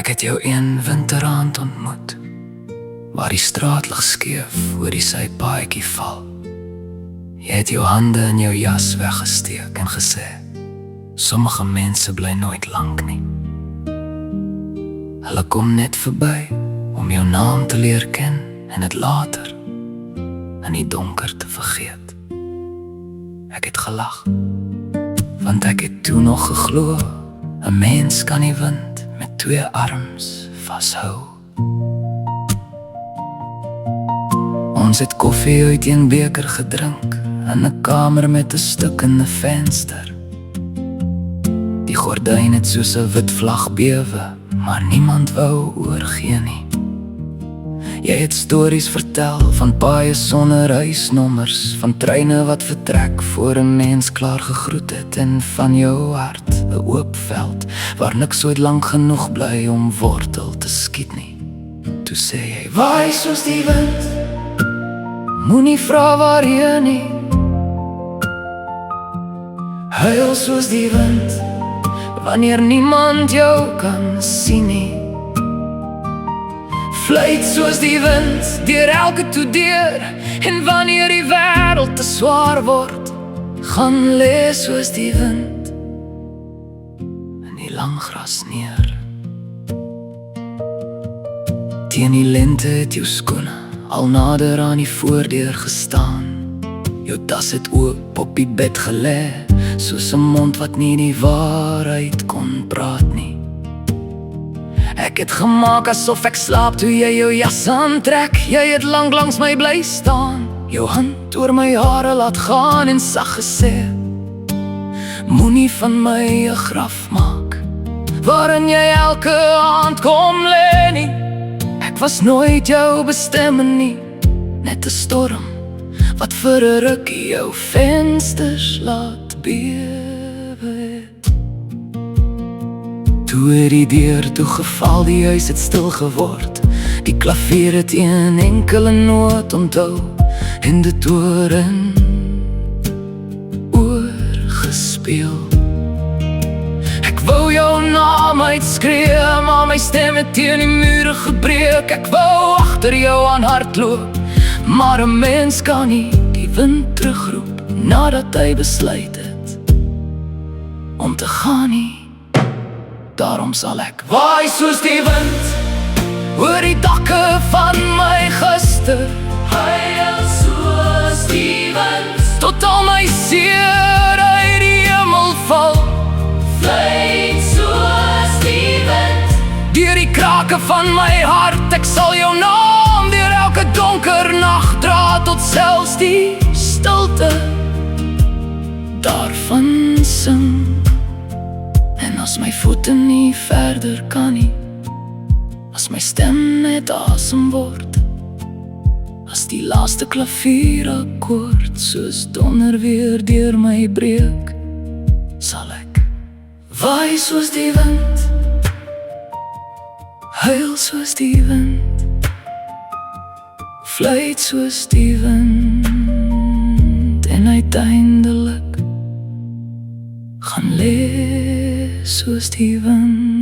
Ek het jou een winteraand ontmoet, waar die straatlig skeef oor die sypaadjie val. Jy het jou hande in jou jas weggesteek en gesê, sommige mense bly nooit lank nie. Hulle kom net verby om jou naam te leer ken en het later in die donker te vergeet. Ek het gelag, want ek het toe nog geglo, 'n mens kan die wind met 2 arms vashou. Ons het koffie uit 'n beker gedrink, in 'n kamer met 'n stukkende venster. Die gordyn het soos 'n wit vlag bewe, maar niemand wou oorgee nie. Jy het stories vertel van paaie sonder huisnommers, van treine wat vertrek voor 'n mens klaar gegroet het, en van jou hart, 'n oop veld waar niks ooit lank genoeg bly om wortel te skiet nie. Toe sê jy, waai soos die wind, moenie vra waarheen nie. Huil soos die wind, wanneer niemand jou kan sien nie. Fluit soos die wind, deur elke toedeur, en wanneer die wêreld te swaar word, gaan lê soos die wind in die lang gras neer. Teen die lente het jou skoene al nader aan die voordeur gestaan. Jou tas het oop op die bed gelê, soos 'n mond wat nie die waarheid kon praat nie. Ek het gemaak asof ek slaap toe jy jou jas aantrek. Jy het lang langs my bly staan, jou hand oor my hare laat gaan en sag gesê, moenie van my 'n graf maak, waarin jy elke aand kom lê nie. Ek was nooit jou bestemming nie, net 'n storm wat vir 'n rukkie jou vensters laat bewe. Toe het die deur toegeval, die huis het stil geword. Die klavier het 'n enkele noot onthou en dit oor en oor gespeel. Ek wou jou naam uitskree, maar my stem het teen die mure gebreek. Ek wou agter jou aan hardloop, maar 'n mens kan nie die wind terugroep nadat hy besluit het om te gaan nie. Daarom sal ek waai soos die wind oor die dakke van my gister. Huil soos die wind tot al my seer uit die hemel val. Fluit soos die wind deur die krake van my hart. Ek sal jou naam deur elke donker nag dra, tot selfs die stilte daarvan sing. En as my voete nie verder kan nie, as my stem net asem word, as die laaste klavierakkoord soos donder weer deur my breek, sal ek waai soos die wind, huil soos die wind, fluit soos die wind, en uiteindelik gaan lê soos die wind.